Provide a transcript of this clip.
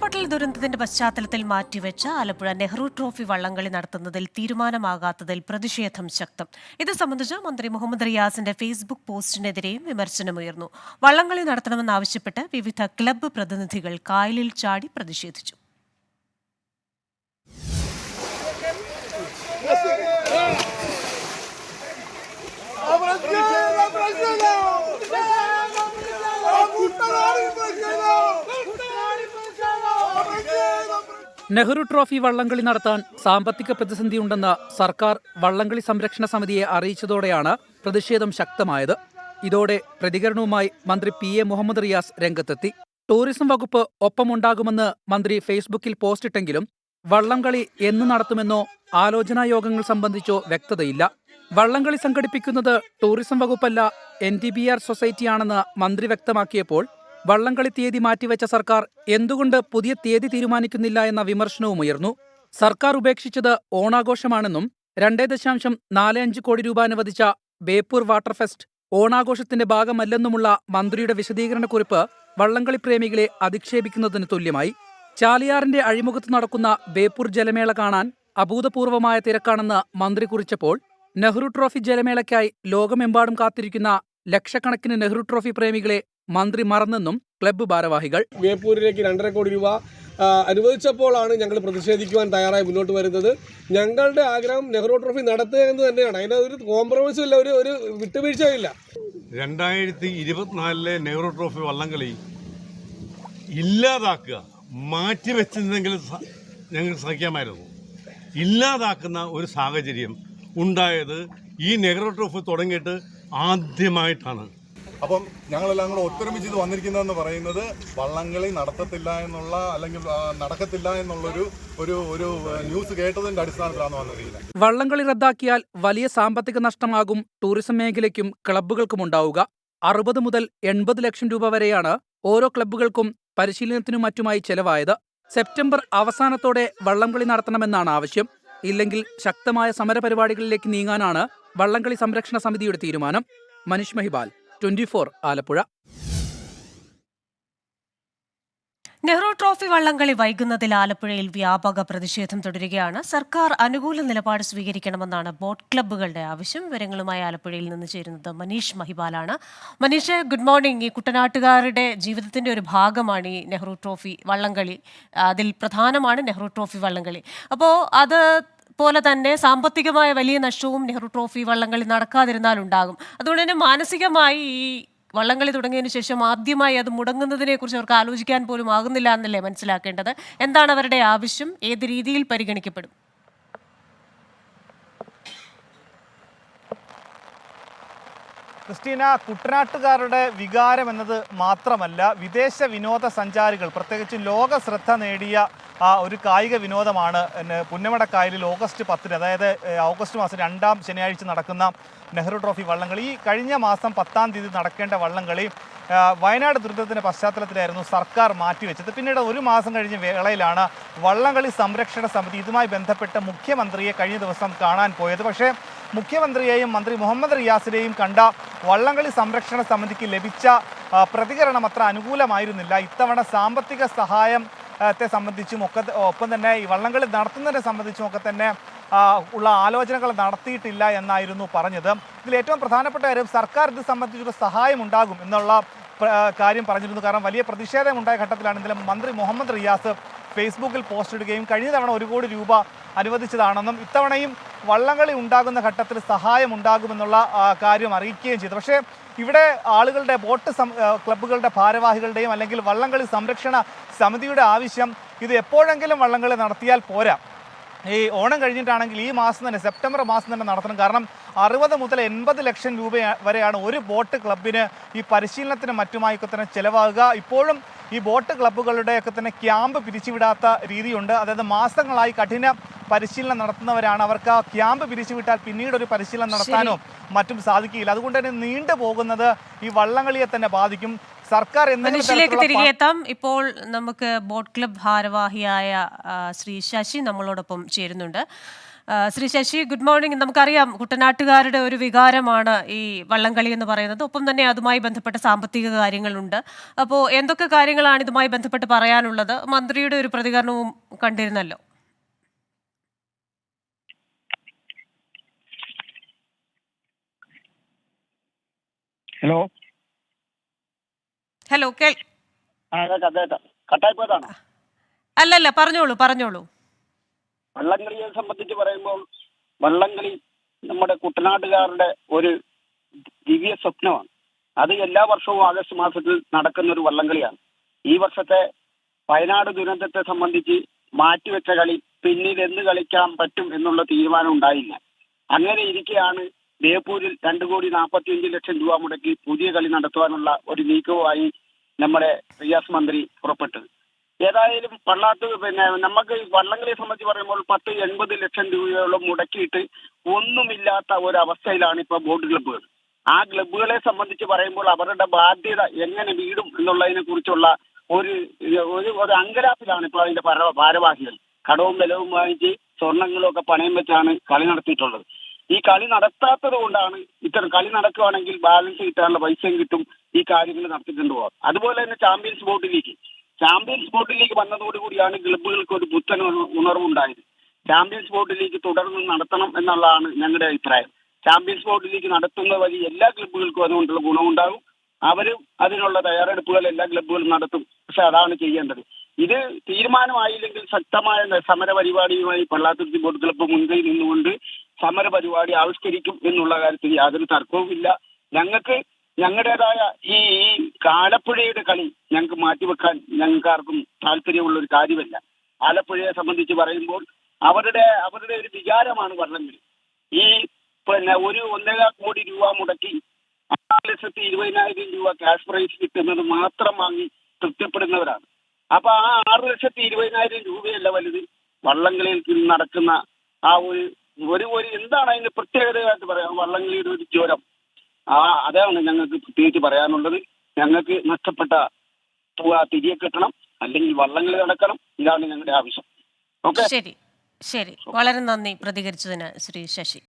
ഉരുൾപൊട്ടൽ ദുരന്തത്തിന്റെ പശ്ചാത്തലത്തിൽ മാറ്റിവെച്ച ആലപ്പുഴ നെഹ്റു ട്രോഫി വള്ളംകളി നടത്തുന്നതിൽ തീരുമാനമാകാത്തതിൽ പ്രതിഷേധം ശക്തം. ഇത് സംബന്ധിച്ച് മന്ത്രി മുഹമ്മദ് റിയാസിന്റെ ഫേസ്ബുക്ക് പോസ്റ്റിനെതിരെയും വിമർശനമുയർന്നു. വള്ളംകളി നടത്തണമെന്നാവശ്യപ്പെട്ട് വിവിധ ക്ലബ്ബ് പ്രതിനിധികൾ കായലിൽ ചാടി പ്രതിഷേധിച്ചു. നെഹ്റു ട്രോഫി വള്ളംകളി നടത്താൻ സാമ്പത്തിക പ്രതിസന്ധിയുണ്ടെന്ന് സർക്കാർ വള്ളംകളി സംരക്ഷണ സമിതിയെ അറിയിച്ചതോടെയാണ് പ്രതിഷേധം ശക്തമായത്. ഇതോടെ പ്രതികരണവുമായി മന്ത്രി പി.എ. മുഹമ്മദ് റിയാസ് രംഗത്തെത്തി. ടൂറിസം വകുപ്പ് ഒപ്പമുണ്ടാകുമെന്ന് മന്ത്രി ഫേസ്ബുക്കിൽ പോസ്റ്റിട്ടെങ്കിലും വള്ളംകളി എന്ന് നടത്തുമെന്നോ ആലോചനാ യോഗങ്ങൾ സംബന്ധിച്ചോ വ്യക്തതയില്ല. വള്ളംകളി സംഘടിപ്പിക്കുന്നത് ടൂറിസം വകുപ്പല്ല, NTBR സൊസൈറ്റിയാണെന്ന് മന്ത്രി വ്യക്തമാക്കിയപ്പോൾ വള്ളംകളി തീയതി മാറ്റിവെച്ച സർക്കാർ എന്തുകൊണ്ട് പുതിയ തീയതി തീരുമാനിക്കുന്നില്ല എന്ന വിമർശനവും ഉയർന്നു. സർക്കാർ ഉപേക്ഷിച്ചത് ഓണാഘോഷമാണെന്നും 2.45 കോടി രൂപ അനുവദിച്ച ബേപ്പൂർ വാട്ടർ ഫെസ്റ്റ് ഓണാഘോഷത്തിന്റെ ഭാഗമല്ലെന്നുമുള്ള മന്ത്രിയുടെ വിശദീകരണക്കുറിപ്പ് വള്ളംകളി പ്രേമികളെ അധിക്ഷേപിക്കുന്നതിന് തുല്യമായി. ചാലിയാറിന്റെ അഴിമുഖത്ത് നടക്കുന്ന ബേപ്പൂർ ജലമേള കാണാൻ അഭൂതപൂർവമായ തിരക്കാണെന്ന് മന്ത്രി കുറിച്ചപ്പോൾ നെഹ്റു ട്രോഫി ജലമേളയ്ക്കായി ലോകമെമ്പാടും കാത്തിരിക്കുന്ന ലക്ഷക്കണക്കിന് നെഹ്റു ട്രോഫി പ്രേമികളെ മന്ത്രി മറന്നെന്നും ക്ലബ്ബ് ഭാരവാഹികൾ. ബേപ്പൂരിലേക്ക് 2.5 കോടി രൂപ അനുവദിച്ചപ്പോഴാണ് ഞങ്ങൾ പ്രതിഷേധിക്കുവാൻ തയ്യാറായി മുന്നോട്ട് വരുന്നത്. ഞങ്ങളുടെ ആഗ്രഹം നെഹ്റു ട്രോഫി നടത്തുക എന്ന് തന്നെയാണ്. അതിനൊരു കോംപ്രമൈസും ഇല്ല, ഒരു വിട്ടുവീഴ്ചയില്ല. 2024 നെഹ്റു ട്രോഫി വള്ളംകളി ഇല്ലാതാക്കുക, മാറ്റിവെച്ചെങ്കിലും ഞങ്ങൾ സഹിക്കാമായിരുന്നു. ഇല്ലാതാക്കുന്ന ഒരു സാഹചര്യം ഉണ്ടായത് ഈ നെഹ്റു ട്രോഫി തുടങ്ങിയിട്ട് ആദ്യമായിട്ടാണ്. അപ്പം ഞങ്ങളെല്ലാം കൂടെ ഒത്തൊരുമിച്ച് ഇത് വന്നിരിക്കുന്നതെന്ന് പറയുന്നത് വള്ളംകളി നടത്തത്തില്ല എന്നുള്ള, അല്ലെങ്കിൽ നടക്കത്തില്ല എന്നുള്ളൊരു ഒരു ന്യൂസ് കേട്ടതിന്റെ അടിസ്ഥാനത്തിലാണ് വന്നിരിക്കുന്നത്. വള്ളംകളി റദ്ദാക്കിയാൽ വലിയ സാമ്പത്തിക നഷ്ടമാകും ടൂറിസം മേഖലയ്ക്കും ക്ലബ്ബുകൾക്കും ഉണ്ടാവുക. 60 മുതൽ 80 ലക്ഷം രൂപ വരെയാണ് ഓരോ ക്ലബ്ബുകൾക്കും പരിശീലനത്തിനും മറ്റുമായി ചെലവായത്. സെപ്റ്റംബർ അവസാനത്തോടെ വള്ളംകളി നടത്തണമെന്നാണ് ആവശ്യം. ഇല്ലെങ്കിൽ ശക്തമായ സമരപരിപാടികളിലേക്ക് നീങ്ങാനാണ് വള്ളംകളി സംരക്ഷണ സമിതിയുടെ തീരുമാനം. മനീഷ് മഹിബാൽ, 24 ആലപ്പുഴ. നെഹ്റു ട്രോഫി വള്ളംകളി വൈകുന്നതിൽ ആലപ്പുഴയിൽ വ്യാപക പ്രതിഷേധം തുടരുകയാണ്. സർക്കാർ അനുകൂല നിലപാട് സ്വീകരിക്കണമെന്നാണ് ബോട്ട് ക്ലബ്ബുകളുടെ ആവശ്യം. വിവരങ്ങളുമായി ആലപ്പുഴയിൽ നിന്ന് ചേരുന്നത് മനീഷ് മഹിബാലാണ്. Manish, good morning. ഈ കുട്ടനാട്ടുകാരുടെ ജീവിതത്തിന്റെ ഒരു ഭാഗമാണ് ഈ നെഹ്റു ട്രോഫി വള്ളംകളി. അതിൽ പ്രധാനമാണ് നെഹ്റു ട്രോഫി വള്ളംകളി. അപ്പോൾ അത് പോലെ തന്നെ സാമ്പത്തികമായ വലിയ നഷ്ടവും നെഹ്റു ട്രോഫി വള്ളംകളി നടക്കാതിരുന്നാലുണ്ടാകും. അതുകൊണ്ട് തന്നെ മാനസികമായി ഈ വള്ളംകളി തുടങ്ങിയതിനു ശേഷം ആദ്യമായി അത് മുടങ്ങുന്നതിനെ കുറിച്ച് അവർക്ക് ആലോചിക്കാൻ പോലും ആകുന്നില്ല എന്നല്ലേ മനസ്സിലാക്കേണ്ടത്. എന്താണ് അവരുടെ ആവശ്യം? ഏത് രീതിയിൽ പരിഗണിക്കപ്പെടും? ക്രിസ്റ്റീന, കുട്ടനാട്ടുകാരുടെ വികാരം എന്നത് മാത്രമല്ല, വിദേശ വിനോദസഞ്ചാരികൾ പ്രത്യേകിച്ച് ലോക ശ്രദ്ധ നേടിയ ഒരു കായിക വിനോദമാണ് പുന്നമടക്കായലിൽ ഓഗസ്റ്റ് 10-ന്, അതായത് ഓഗസ്റ്റ് മാസം 2-ാം ശനിയാഴ്ച നടക്കുന്ന നെഹ്റു ട്രോഫി വള്ളംകളി. ഈ കഴിഞ്ഞ മാസം 10-ാം തീയതി നടക്കേണ്ട വള്ളംകളി വയനാട് ദുരന്തത്തിൻ്റെ പശ്ചാത്തലത്തിലായിരുന്നു സർക്കാർ മാറ്റിവെച്ചത്. പിന്നീട് ഒരു മാസം കഴിഞ്ഞ വേളയിലാണ് വള്ളംകളി സംരക്ഷണ സമിതി ഇതുമായി ബന്ധപ്പെട്ട് മുഖ്യമന്ത്രിയെ കഴിഞ്ഞ ദിവസം കാണാൻ പോയത്. പക്ഷേ മുഖ്യമന്ത്രിയെയും മന്ത്രി മുഹമ്മദ് റിയാസിനെയും കണ്ട വള്ളംകളി സംരക്ഷണ സമിതിക്ക് ലഭിച്ച പ്രതികരണം അത്ര അനുകൂലമായിരുന്നില്ല. ഇത്തവണ സാമ്പത്തിക സഹായം സംബന്ധിച്ചും ഒപ്പം തന്നെ ഈ വള്ളംകളി നടത്തുന്നതിനെ സംബന്ധിച്ചും ഒക്കെ തന്നെ ഉള്ള ആലോചനകൾ നടത്തിയിട്ടില്ല എന്നായിരുന്നു പറഞ്ഞത്. ഇതിൽ ഏറ്റവും പ്രധാനപ്പെട്ട കാര്യം, സർക്കാർ ഇത് സംബന്ധിച്ചൊരു സഹായം ഉണ്ടാകും എന്നുള്ള കാര്യം പറഞ്ഞിരുന്നു. കാരണം വലിയ പ്രതിഷേധമുണ്ടായ ഘട്ടത്തിലാണ് ഇന്നലെ മന്ത്രി മുഹമ്മദ് റിയാസ് ഫേസ്ബുക്കിൽ പോസ്റ്റ് ഇടുകയും കഴിഞ്ഞ തവണ 1 കോടി രൂപ അനുവദിച്ചതാണെന്നും ഇത്തവണയും വള്ളംകളി ഉണ്ടാകുന്ന ഘട്ടത്തിൽ സഹായം ഉണ്ടാകുമെന്നുള്ള കാര്യം അറിയിക്കുകയും ചെയ്തു. പക്ഷേ ഇവിടെ ആളുകളുടെ ബോട്ട് ക്ലബ്ബുകളുടെ ഭാരവാഹികളുടെയും അല്ലെങ്കിൽ വള്ളംകളി സംരക്ഷണ സമിതിയുടെ ആവശ്യം ഇത് എപ്പോഴെങ്കിലും വള്ളംകളി നടത്തിയാൽ പോരാ, ഈ ഓണം കഴിഞ്ഞിട്ടാണെങ്കിൽ ഈ മാസം തന്നെ, സെപ്റ്റംബർ മാസം തന്നെ നടത്തണം. കാരണം 60 മുതൽ 80 ലക്ഷം രൂപ വരെയാണ് ഒരു ബോട്ട് ക്ലബിന് ഈ പരിശീലനത്തിന് മറ്റുമായൊക്കെ തന്നെ ചിലവാകുക. ഇപ്പോഴും ഈ ബോട്ട് ക്ലബ്ബുകളുടെയൊക്കെ തന്നെ ക്യാമ്പ് പിരിച്ചുവിടാത്ത രീതിയുണ്ട്. അതായത് മാസങ്ങളായി കഠിന പരിശീലനം നടത്തുന്നവരാണ്. അവർക്ക് ആ ക്യാമ്പ് പിരിച്ചുവിട്ടാൽ പിന്നീട് ഒരു പരിശീലനം നടത്താനോ മറ്റും സാധിക്കില്ല. അതുകൊണ്ട് തന്നെ നീണ്ടു പോകുന്നത് ഈ വള്ളംകളിയെ തന്നെ ബാധിക്കും. സർക്കാർ മനുഷ്യരിലേക്ക് തിരികെ എത്താം. ഇപ്പോൾ നമുക്ക് ബോട്ട് ക്ലബ് ഭാരവാഹിയായ ശ്രീ ശശി നമ്മളോടൊപ്പം ചേരുന്നുണ്ട്. Shri Sasi, good morning. നമുക്കറിയാം കുട്ടനാട്ടുകാരുടെ ഒരു വികാരമാണ് ഈ വള്ളംകളി എന്ന് പറയുന്നത്. ഒപ്പം തന്നെ അതുമായി ബന്ധപ്പെട്ട സാമ്പത്തിക കാര്യങ്ങളുണ്ട്. അപ്പോൾ എന്തൊക്കെ കാര്യങ്ങളാണ് ഇതുമായി ബന്ധപ്പെട്ട് പറയാനുള്ളത്? മന്ത്രിയുടെ ഒരു പ്രതികരണവും കണ്ടിരുന്നല്ലോ. ഹലോ ഹലോ, കട്ടായി പോയതാണോ? അല്ലല്ല, പറഞ്ഞോളൂ. വള്ളംകളിയെ സംബന്ധിച്ച് പറയുമ്പോൾ വള്ളംകളി നമ്മുടെ കുട്ടനാട്ടുകാരുടെ ഒരു ദിവ്യ സ്വപ്നമാണ്. അത് എല്ലാ വർഷവും ആഗസ്റ്റ് മാസത്തിൽ നടക്കുന്ന ഒരു വള്ളംകളിയാണ്. ഈ വർഷത്തെ വയനാട് ദുരന്തത്തെ സംബന്ധിച്ച് മാറ്റിവെച്ച കളി പിന്നീട് എന്ന് കളിക്കാൻ പറ്റും എന്നുള്ള തീരുമാനം ഉണ്ടായില്ല. അങ്ങനെ ഇരിക്കെയാണ് ബേപ്പൂരിൽ 2,45,00,000 രൂപ മുടക്കി പുതിയ കളി നടത്തുവാനുള്ള ഒരു നീക്കവുമായി നമ്മുടെ റിയാസ് മന്ത്രി പുറപ്പെട്ടത്. ഏതായാലും നമുക്ക് വള്ളംകളിയെ സംബന്ധിച്ച് പറയുമ്പോൾ 10-80 ലക്ഷം രൂപയോളം മുടക്കിയിട്ട് ഒന്നുമില്ലാത്ത ഒരവസ്ഥയിലാണ് ഇപ്പോൾ ബോട്ട് ക്ലബ്ബുകൾ. ആ ക്ലബ്ബുകളെ സംബന്ധിച്ച് പറയുമ്പോൾ അവരുടെ ബാധ്യത എങ്ങനെ വീടും എന്നുള്ളതിനെ കുറിച്ചുള്ള ഒരു അങ്കലാപ്പിലാണ് ഇപ്പോൾ അതിന്റെ ഭാരവാഹികൾ. കടവും ബലവും വാങ്ങിച്ച് സ്വർണങ്ങളും ഒക്കെ പണയം വെച്ചാണ് കളി നടത്തിയിട്ടുള്ളത്. ഈ കളി നടത്താത്തത് കൊണ്ടാണ് ഇത്തരം കളി നടക്കുകയാണെങ്കിൽ ബാലൻസ് കിട്ടാനുള്ള പൈസയും കിട്ടും, ഈ കാര്യങ്ങൾ നടത്തിക്കൊണ്ട് പോകാം. അതുപോലെ തന്നെ ചാമ്പ്യൻസ് ബോട്ട് ലീഗ് വന്നതോടുകൂടിയാണ് ക്ലബ്ബുകൾക്ക് ഒരു പുത്തൻ ഉണർവുണ്ടായത്. ചാമ്പ്യൻസ് ബോട്ട് ലീഗ് തുടർന്ന് നടത്തണം എന്നുള്ളതാണ് ഞങ്ങളുടെ അഭിപ്രായം. ചാമ്പ്യൻസ് ബോട്ട് ലീഗ് നടത്തുന്ന വഴി എല്ലാ ക്ലബ്ബുകൾക്കും അതുകൊണ്ടുള്ള ഗുണമുണ്ടാകും. അവരും അതിനുള്ള തയ്യാറെടുപ്പുകൾ എല്ലാ ക്ലബ്ബുകളും നടത്തും. പക്ഷെ അതാണ് ചെയ്യേണ്ടത്. ഇത് തീരുമാനമായില്ലെങ്കിൽ ശക്തമായ സമര പരിപാടിയുമായി പള്ളാത്തുരുത്തി ബോട്ട് ക്ലബ്ബ് മുൻകൈ നിന്നുകൊണ്ട് സമര പരിപാടി ആവിഷ്കരിക്കും എന്നുള്ള കാര്യത്തിൽ യാതൊരു തർക്കവുമില്ല. ഞങ്ങളുടേതായ ഈ ആലപ്പുഴയുടെ കളി ഞങ്ങൾക്ക് മാറ്റിവെക്കാൻ ഞങ്ങൾക്ക് ആർക്കും താല്പര്യമുള്ള ഒരു കാര്യമല്ല. ആലപ്പുഴയെ സംബന്ധിച്ച് പറയുമ്പോൾ അവരുടെ ഒരു വികാരമാണ് വള്ളംകളി. ഈ ഒരു 1.25 കോടി രൂപ മുടക്കി 6,20,000 രൂപ ക്യാഷ് പ്രൈസ് കിട്ടുന്നത് മാത്രം വാങ്ങി തൃപ്തിപ്പെടുന്നവരാണ്. അപ്പൊ ആ 6,20,000 രൂപയല്ല വലുത്. വള്ളംകളിയിൽ നടക്കുന്ന ആ ഒരു എന്താണ് അതിന്റെ പ്രത്യേകതയായിട്ട് പറയാം, വള്ളംകളിയുടെ ഒരു ജ്വരം. അതാണ് ഞങ്ങൾക്ക് പ്രത്യേകിച്ച് പറയാനുള്ളത്. ഞങ്ങൾക്ക് നഷ്ടപ്പെട്ട തുക തിരികെ കിട്ടണം, അല്ലെങ്കിൽ വള്ളംകളി നടക്കണം. ഇതാണ് ഞങ്ങളുടെ ആവശ്യം. ഓക്കെ, ശരി. വളരെ നന്ദി പ്രതികരിച്ചതിന് ശ്രീ ശശി.